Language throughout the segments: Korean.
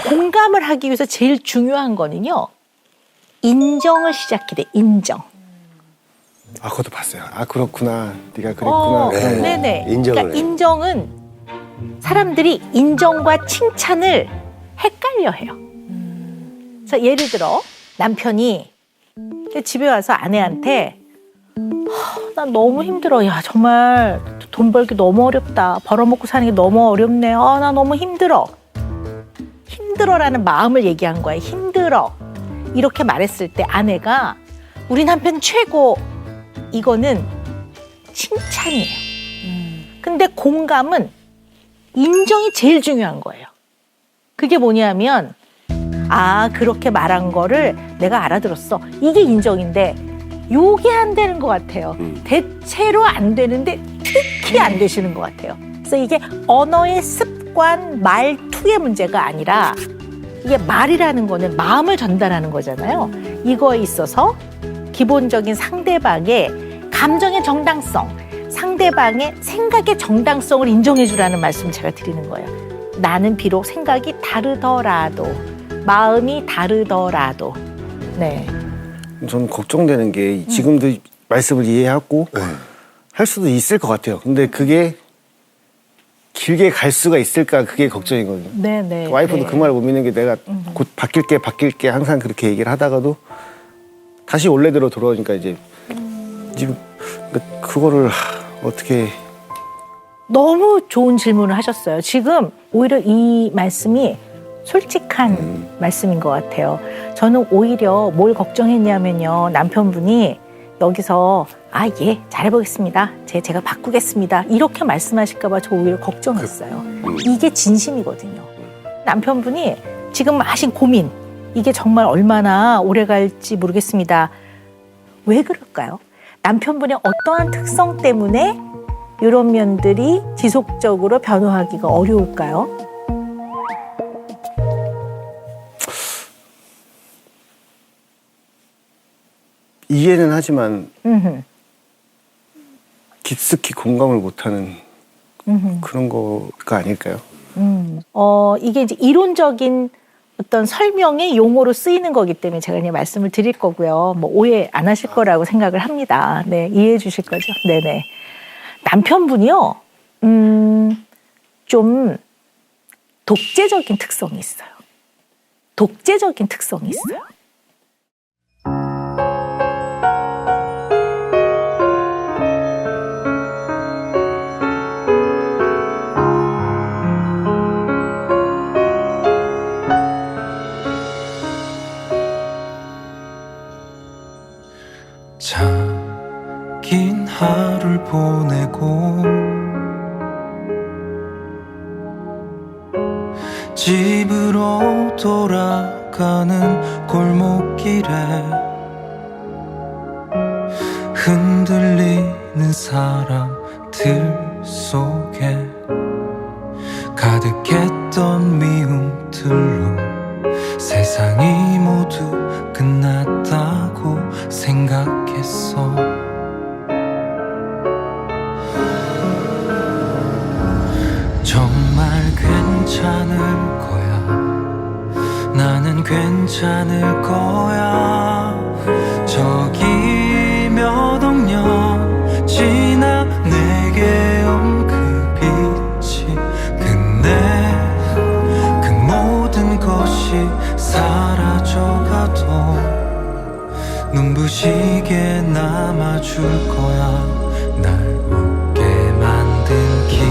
공감을 하기 위해서 제일 중요한 거는요. 인정을 시작해야 돼. 인정. 아, 그것도 봤어요. 아, 그렇구나. 네가 그랬구나. 그런 거. 네네. 인정을 그러니까 해요. 인정은 사람들이 인정과 칭찬을 헷갈려 해요. 그래서 예를 들어 남편이 집에 와서 아내한테 나 너무 힘들어. 야, 정말 돈 벌기 너무 어렵다. 벌어먹고 사는 게 너무 어렵네. 나 너무 힘들어. 힘들어라는 마음을 얘기한 거예요. 힘들어. 이렇게 말했을 때 아내가 우리 남편 최고. 이거는 칭찬이에요. 근데 공감은 인정이 제일 중요한 거예요. 그게 뭐냐면 그렇게 말한 거를 내가 알아들었어. 이게 인정인데 요게 안 되는 것 같아요. 대체로 안 되는데 특히 안 되시는 것 같아요. 그래서 이게 언어의 습관, 말투의 문제가 아니라 이게 말이라는 거는 마음을 전달하는 거잖아요. 이거에 있어서 기본적인 상대방의 감정의 정당성, 상대방의 생각의 정당성을 인정해 주라는 말씀 제가 드리는 거예요. 나는 비록 생각이 다르더라도, 마음이 다르더라도. 네. 저는 걱정되는 게 지금도 말씀을 이해하고 할 수도 있을 것 같아요. 근데 그게 길게 갈 수가 있을까 그게 걱정이거든요. 네네. 와이프도 네. 그 말을 못 믿는 게 내가 곧 바뀔게 항상 그렇게 얘기를 하다가도 다시 원래대로 돌아오니까 이제 지금 그거를 어떻게 너무 좋은 질문을 하셨어요. 지금 오히려 이 말씀이 솔직한 말씀인 것 같아요. 저는 오히려 뭘 걱정했냐면요. 남편분이 여기서 예, 잘해보겠습니다. 제가 바꾸겠습니다. 이렇게 말씀하실까 봐 저 오히려 걱정했어요. 이게 진심이거든요. 남편분이 지금 하신 고민, 이게 정말 얼마나 오래 갈지 모르겠습니다. 왜 그럴까요? 남편분의 어떠한 특성 때문에 이런 면들이 지속적으로 변화하기가 어려울까요? 이해는 하지만 음흠. 깊숙이 공감을 못하는 그런 거가 아닐까요? 이게 이제 이론적인 어떤 설명의 용어로 쓰이는 거기 때문에 제가 그냥 말씀을 드릴 거고요. 뭐 오해 안 하실 거라고 생각을 합니다. 네, 이해해 주실 거죠? 네네. 남편분이요, 좀 독재적인 특성이 있어요. 독재적인 특성이 있어요. 긴 하루를 보내고 집으로 돌아가는 골목길에 흔들리는 사람들 속에 가득했던 미움들로 세상이 모두 끝났다고 생각했어. 정말 괜찮을 거야. 나는 괜찮을 거야. 저기 몇 억 년 지나 내게 온 그 빛이 끝내 그 모든 것이 사라져가도 눈부시게 남아줄 거야. 날 웃게 만든 기억들.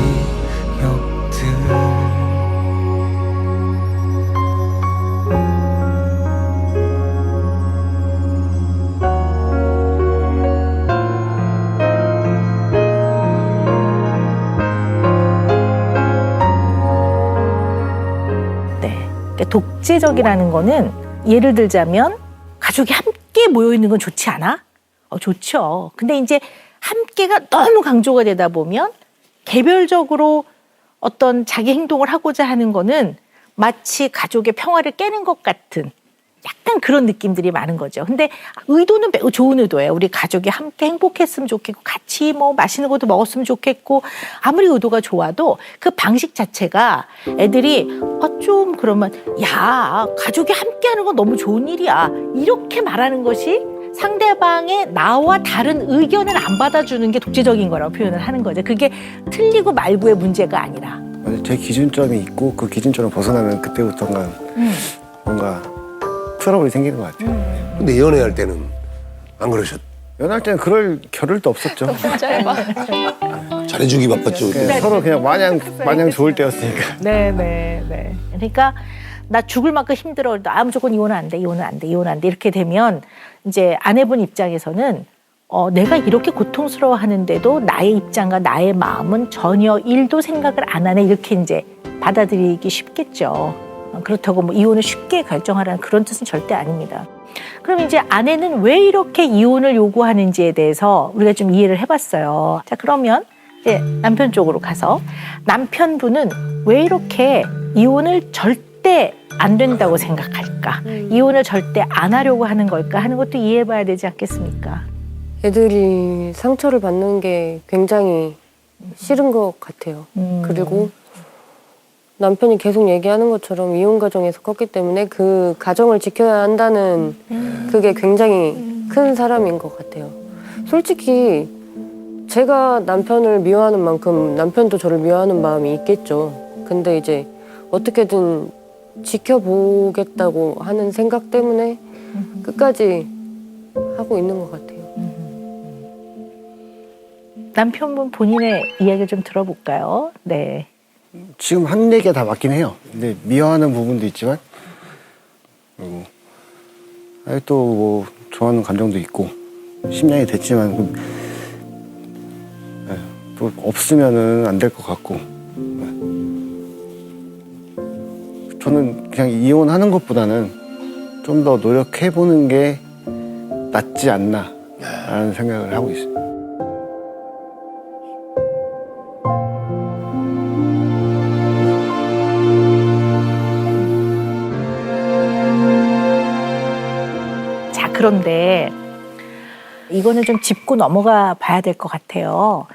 네. 그러니까 독재적이라는 거는 예를 들자면 가족이 함께 모여 있는 건 좋지 않아? 좋죠. 근데 이제 함께가 너무 강조가 되다 보면 개별적으로 어떤 자기 행동을 하고자 하는 거는 마치 가족의 평화를 깨는 것 같은 약간 그런 느낌들이 많은 거죠. 근데 의도는 매우 좋은 의도예요. 우리 가족이 함께 행복했으면 좋겠고 같이 뭐 맛있는 것도 먹었으면 좋겠고 아무리 의도가 좋아도 그 방식 자체가 애들이 좀 그러면 야 가족이 함께하는 건 너무 좋은 일이야 이렇게 말하는 것이 상대방의 나와 다른 의견을 안 받아주는 게 독재적인 거라고 표현을 하는 거죠. 그게 틀리고 말고의 문제가 아니라. 제 기준점이 있고 그 기준점을 벗어나면 그때부터가 뭔가 트러블이 생기는 것 같아요. 근데 연애할 때는 안 그러셨? 연애할 때는 그럴 겨를도 없었죠. 잘해주기 바빴죠. 그때. 서로 그냥 마냥 좋을 때였으니까. 네. 그러니까 나 죽을 만큼 힘들어. 무조건 이혼은 안 돼, 이혼은 안 돼, 이혼은 안 돼. 이렇게 되면 이제 아내분 입장에서는 내가 이렇게 고통스러워하는데도 나의 입장과 나의 마음은 전혀 1도 생각을 안 하네. 이렇게 이제 받아들이기 쉽겠죠. 그렇다고 뭐 이혼을 쉽게 결정하라는 그런 뜻은 절대 아닙니다. 그럼 이제 아내는 왜 이렇게 이혼을 요구하는지에 대해서 우리가 좀 이해를 해봤어요. 자, 그러면 이제 남편 쪽으로 가서 남편분은 왜 이렇게 이혼을 절대 안 된다고 생각할까? 이혼을 절대 안 하려고 하는 걸까? 하는 것도 이해해봐야 되지 않겠습니까? 애들이 상처를 받는 게 굉장히 싫은 것 같아요. 그리고 남편이 계속 얘기하는 것처럼 이혼 가정에서 컸기 때문에 그 가정을 지켜야 한다는 그게 굉장히 큰 사람인 것 같아요. 솔직히 제가 남편을 미워하는 만큼 남편도 저를 미워하는 마음이 있겠죠. 근데 이제 어떻게든 지켜보겠다고 하는 생각 때문에 끝까지 하고 있는 것 같아요. 남편분 본인의 이야기 좀 들어볼까요? 네. 지금 한 얘기가 다 맞긴 해요. 근데 미워하는 부분도 있지만 그리고 또 뭐 좋아하는 감정도 있고 10년이 됐지만 또 없으면은 안 될 것 같고 저는 그냥 이혼하는 것보다는 좀 더 노력해보는 게 낫지 않나라는 생각을 하고 있어요. 그런데 이거는 좀 짚고 넘어가 봐야 될 것 같아요.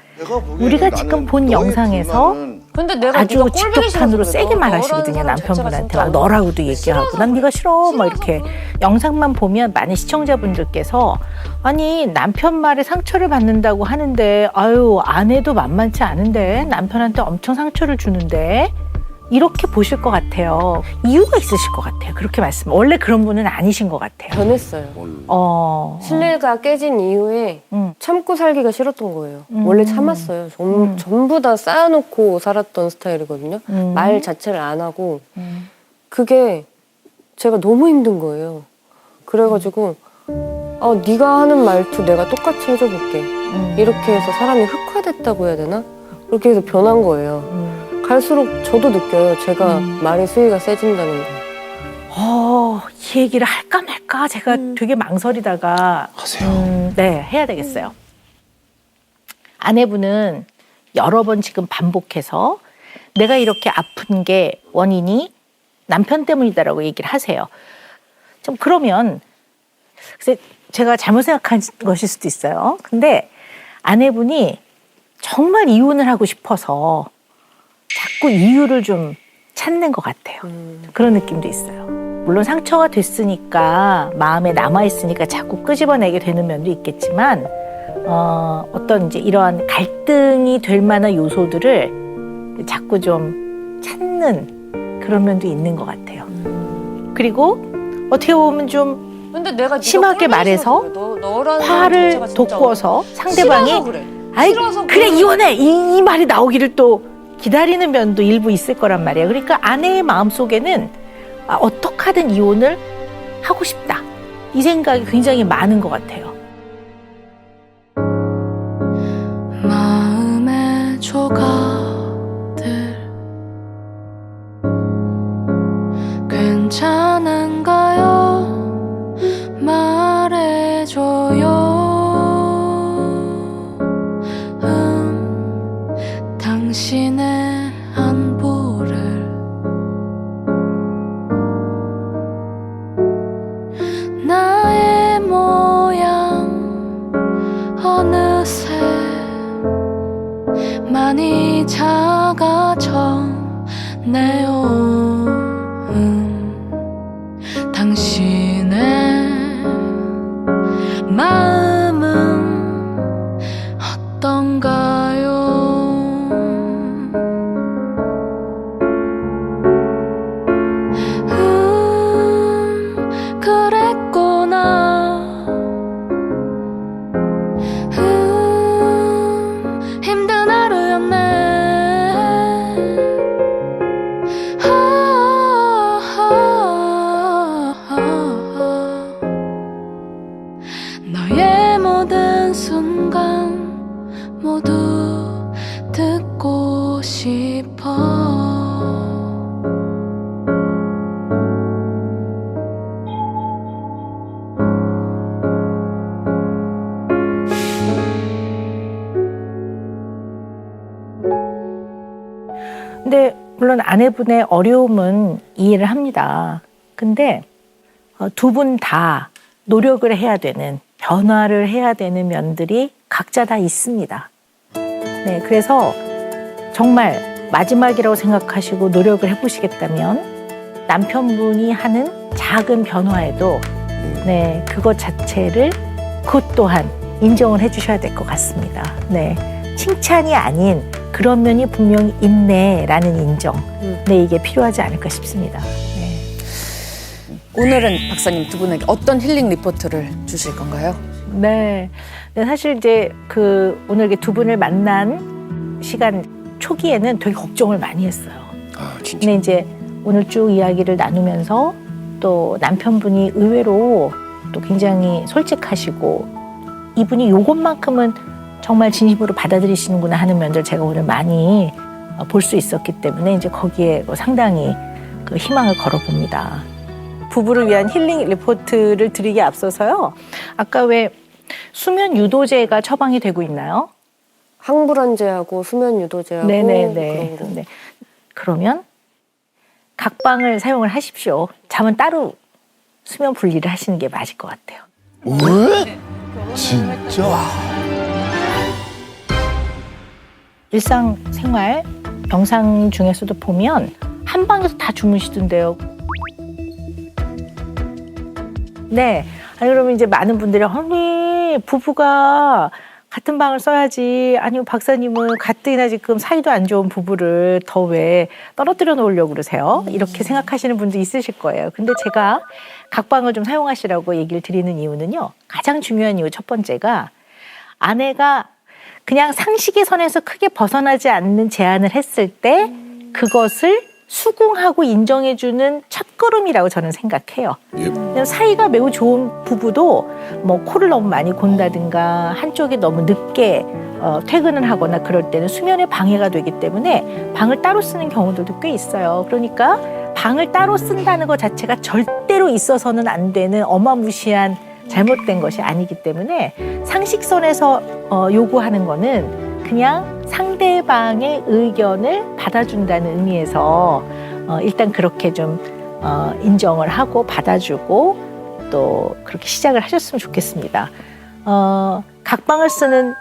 우리가 지금 본 영상에서 근데 내가 아주 직격탄으로 세게 말하시거든요. 남편분한테 막 너라고도 얘기하고 난 네가 싫어 막 이렇게 영상만 보면 많은 시청자분들께서 아니 남편 말에 상처를 받는다고 하는데 아유 아내도 만만치 않은데 남편한테 엄청 상처를 주는데 이렇게 보실 것 같아요. 이유가 있으실 것 같아요. 그렇게 말씀. 원래 그런 분은 아니신 것 같아요. 변했어요. 신뢰가 깨진 이후에 참고 살기가 싫었던 거예요. 원래 참았어요. 전부 다 쌓아놓고 살았던 스타일이거든요. 말 자체를 안 하고. 그게 제가 너무 힘든 거예요. 그래가지고 네가 하는 말투 내가 똑같이 해줘볼게. 이렇게 해서 사람이 흑화됐다고 해야 되나? 그렇게 해서 변한 거예요. 갈수록 저도 느껴요. 제가 말의 수위가 세진다는 거. 이 얘기를 할까 말까 제가 되게 망설이다가 하세요. 네, 해야 되겠어요. 아내분은 여러 번 지금 반복해서 내가 이렇게 아픈 게 원인이 남편 때문이다라고 얘기를 하세요. 좀 그러면 글쎄 제가 잘못 생각한 것일 수도 있어요. 근데 아내분이 정말 이혼을 하고 싶어서 자꾸 이유를 좀 찾는 것 같아요. 그런 느낌도 있어요. 물론 상처가 됐으니까 마음에 남아있으니까 자꾸 끄집어내게 되는 면도 있겠지만 어떤 이제 이러한 갈등이 될 만한 요소들을 자꾸 좀 찾는 그런 면도 있는 것 같아요. 그리고 어떻게 보면 좀 근데 내가 심하게 말해서 화를 돋구어서 상대방이 아이 그래 이혼해 이 말이 나오기를 또 기다리는 면도 일부 있을 거란 말이에요. 그러니까 아내의 마음속에는 어떻게 하든 이혼을 하고 싶다. 이 생각이 굉장히 많은 것 같아요. 마음의 조각들 괜찮은가요? 말해줘요. 당신의 안부를 내어온 당신의 마음은 어떤가요? 그랬구나. 힘든 하루였네. 너의 모든 순간 모두 듣고 싶어. 근데 물론 아내분의 어려움은 이해를 합니다. 근데 두 분 다 노력을 해야 되는, 변화를 해야 되는 면들이 각자 다 있습니다. 네, 그래서 정말 마지막이라고 생각하시고 노력을 해보시겠다면 남편분이 하는 작은 변화에도 네, 그것 자체를 그것 또한 인정을 해주셔야 될 것 같습니다. 네, 칭찬이 아닌 그런 면이 분명히 있네라는 인정. 네, 이게 필요하지 않을까 싶습니다. 네. 오늘은 박사님 두 분에게 어떤 힐링 리포트를 주실 건가요? 네. 네, 사실 이제 오늘 이렇게 두 분을 만난 시간 초기에는 되게 걱정을 많이 했어요. 아, 진짜. 근데 이제 오늘 쭉 이야기를 나누면서 또 남편분이 의외로 또 굉장히 솔직하시고 이분이 요것만큼은 정말 진심으로 받아들이시는구나 하는 면들 제가 오늘 많이 볼 수 있었기 때문에 이제 거기에 상당히 그 희망을 걸어봅니다. 부부를 위한 힐링 리포트를 드리기에 앞서서요. 아까 왜 수면 유도제가 처방이 되고 있나요? 항불안제하고 수면 유도제하고 네네네. 그런 거. 네. 그러면 각방을 사용을 하십시오. 잠은 따로 수면 분리를 하시는 게 맞을 것 같아요. 왜? 진짜? 일상생활 영상 중에서도 보면 한 방에서 다 주무시던데요. 네. 아니 그러면 이제 많은 분들이 아니 부부가 같은 방을 써야지. 아니면 박사님은 가뜩이나 지금 사이도 안 좋은 부부를 더 왜 떨어뜨려 놓으려고 그러세요? 이렇게 생각하시는 분도 있으실 거예요. 근데 제가 각방을 좀 사용하시라고 얘기를 드리는 이유는요. 가장 중요한 이유 첫 번째가 아내가 그냥 상식의 선에서 크게 벗어나지 않는 제안을 했을 때 그것을 수긍하고 인정해주는 첫걸음이라고 저는 생각해요. 그냥 사이가 매우 좋은 부부도 뭐 코를 너무 많이 곤다든가 한쪽이 너무 늦게 퇴근을 하거나 그럴 때는 수면에 방해가 되기 때문에 방을 따로 쓰는 경우들도 꽤 있어요. 그러니까 방을 따로 쓴다는 것 자체가 절대로 있어서는 안 되는 어마무시한 잘못된 것이 아니기 때문에 상식선에서 요구하는 거는 그냥 상대방의 의견을 받아준다는 의미에서 일단 그렇게 좀 인정을 하고 받아주고 또 그렇게 시작을 하셨으면 좋겠습니다. 각방을 쓰는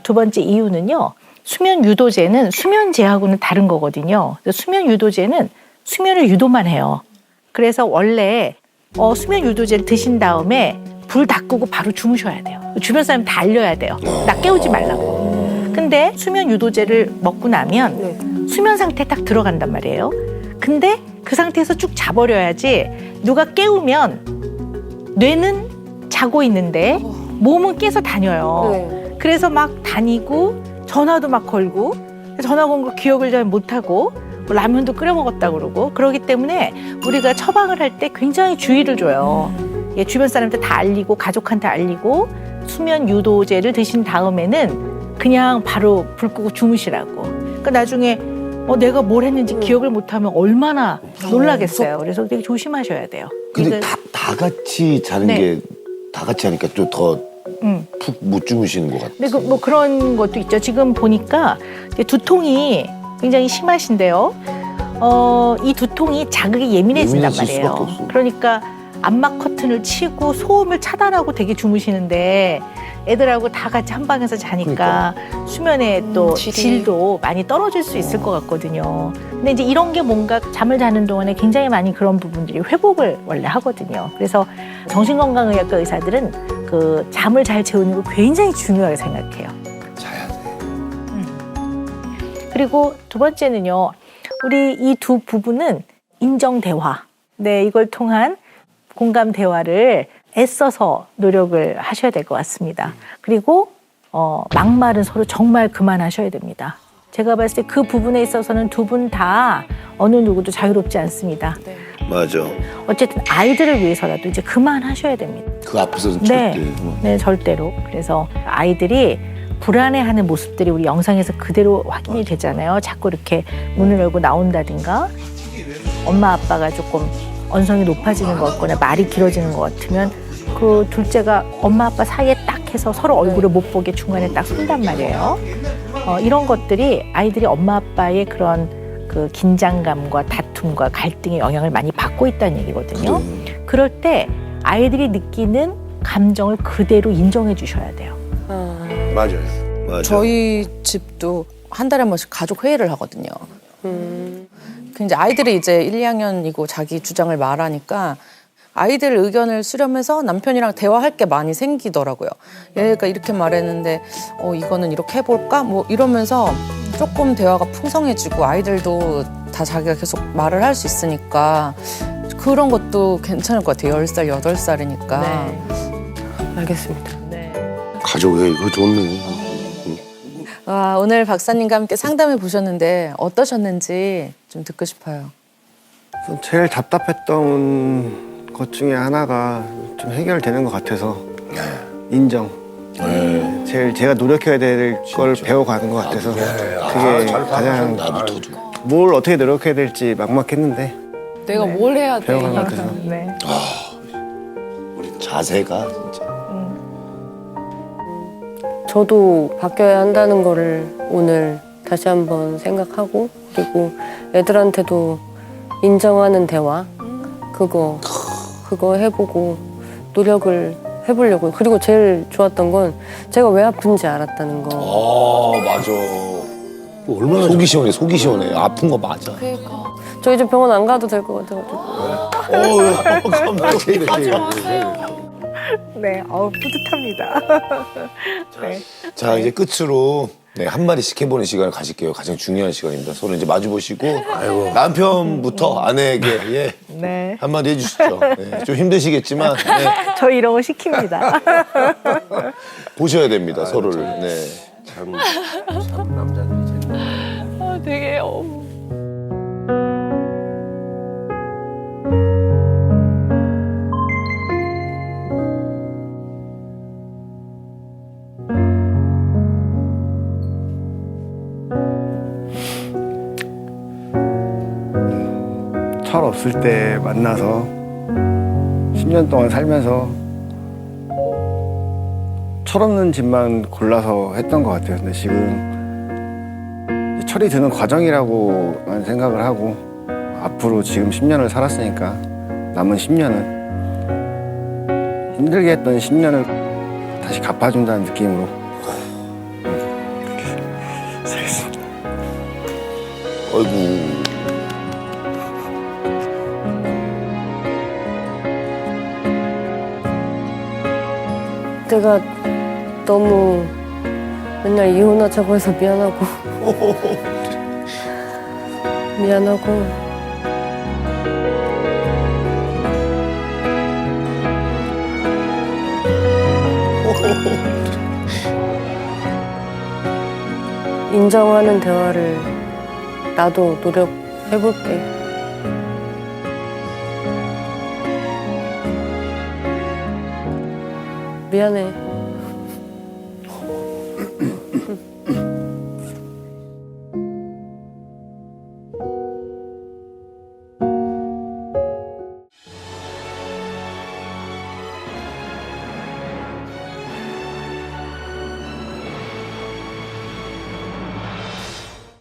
두 번째 이유는요. 수면 유도제는 수면제하고는 다른 거거든요. 수면 유도제는 수면을 유도만 해요. 그래서 원래 수면 유도제를 드신 다음에 불 다 끄고 바로 주무셔야 돼요. 주변 사람 다 알려야 돼요. 나 깨우지 말라고. 근데 수면 유도제를 먹고 나면 수면 상태에 딱 들어간단 말이에요. 근데 그 상태에서 쭉 자버려야지 누가 깨우면 뇌는 자고 있는데 몸은 깨서 다녀요. 네. 그래서 막 다니고 전화도 막 걸고 전화 건 거 기억을 잘 못하고 뭐 라면도 끓여 먹었다 그러고 그러기 때문에 우리가 처방을 할 때 굉장히 주의를 줘요. 예, 주변 사람한테 다 알리고 가족한테 알리고 수면 유도제를 드신 다음에는 그냥 바로 불 끄고 주무시라고. 그러니까 나중에 내가 뭘 했는지 기억을 못하면 얼마나 놀라겠어요. 그래서 되게 조심하셔야 돼요. 근데 이거- 다 같이 자는 네. 게 다 같이 하니까 좀 더 푹 못 주무시는 것 같아요. 근데 뭐 그런 것도 있죠. 지금 보니까 이제 두통이 굉장히 심하신데요. 이 두통이 자극에 예민해진단 예민해질 수밖에 말이에요. 없어. 그러니까 암막 커튼을 치고 소음을 차단하고 되게 주무시는데 애들하고 다 같이 한 방에서 자니까 수면의 또 질도 많이 떨어질 수 있을 것 같거든요. 근데 이제 이런 게 뭔가 잠을 자는 동안에 굉장히 많이 그런 부분들이 회복을 원래 하거든요. 그래서 정신건강의학과 의사들은 그 잠을 잘 재우는 거 굉장히 중요하게 생각해요. 자야 돼. 그리고 두 번째는요. 우리 이 두 부부는 인정 대화. 네, 이걸 통한 공감 대화를 애써서 노력을 하셔야 될 것 같습니다. 그리고 막말은 서로 정말 그만하셔야 됩니다. 제가 봤을 때 그 부분에 있어서는 두 분 다 어느 누구도 자유롭지 않습니다. 맞아. 어쨌든 아이들을 위해서라도 이제 그만하셔야 됩니다. 그 앞에서는 네, 절대. 네, 절대로. 그래서 아이들이 불안해하는 모습들이 우리 영상에서 그대로 확인이 되잖아요. 자꾸 이렇게 문을 열고 나온다든가 엄마 아빠가 조금 언성이 높아지는 것 같거나 말이 길어지는 것 같으면 그 둘째가 엄마 아빠 사이에 딱 해서 서로 얼굴을 못 보게 중간에 딱 쏜단 말이에요. 이런 것들이 아이들이 엄마 아빠의 그런 그 긴장감과 다툼과 갈등의 영향을 많이 받고 있다는 얘기거든요. 그럴 때 아이들이 느끼는 감정을 그대로 인정해 주셔야 돼요. 맞아요. 맞아. 저희 집도 한 달에 한 번씩 가족 회의를 하거든요. 근데 아이들이 이제 1, 2학년이고 자기 주장을 말하니까 아이들 의견을 수렴해서 남편이랑 대화할 게 많이 생기더라고요. 얘가 이렇게 말했는데 이거는 이렇게 해볼까? 뭐 이러면서 조금 대화가 풍성해지고 아이들도 다 자기가 계속 말을 할 수 있으니까 그런 것도 괜찮을 것 같아요. 10살, 8살이니까. 네. 알겠습니다. 네. 가족회 그거 좋네. 와, 오늘 박사님과 함께 상담해 보셨는데 어떠셨는지 좀 듣고 싶어요. 제일 답답했던 것 중에 하나가 좀 해결되는 것 같아서 인정. 제일 제가 노력해야 될 걸 배워가는 것 같아서 그게 가장 나부터도. 뭘 어떻게 노력해야 될지 막막했는데 내가 뭘 해야 돼? 배워가는 것 같아서 네. 자세가 진짜. 저도 바뀌어야 한다는 거를 오늘 다시 한번 생각하고 그리고 애들한테도 인정하는 대화 그거 해보고 노력을 해보려고요. 그리고 제일 좋았던 건 제가 왜 아픈지 알았다는 거. 맞아. 얼마나 속이 시원해, 속이 시원해. 아픈 거 맞아. 저 이제 병원 안 가도 될 것 같아가지고. 네, 뿌듯합니다. 네. 자, 이제 끝으로 한마디씩 해보는 시간을 가질게요. 가장 중요한 시간입니다. 서로 이제 마주보시고 남편부터 아내에게 네. 한마디 해주시죠. 네, 좀 힘드시겠지만 저 이런 거 시킵니다. 보셔야 됩니다, 서로를. 네. 참 남자들이 제일 되게 철 없을 때 만나서 10년 동안 살면서 철없는 집만 골라서 했던 것 같아요. 근데 지금 철이 드는 과정이라고만 생각을 하고 앞으로 지금 10년을 살았으니까 남은 10년은 힘들게 했던 10년을 다시 갚아준다는 느낌으로 그렇게 살겠습니다. 아이고. 내가 너무 맨날 이혼하자고 해서 미안하고 인정하는 대화를 나도 노력해볼게. 미안해.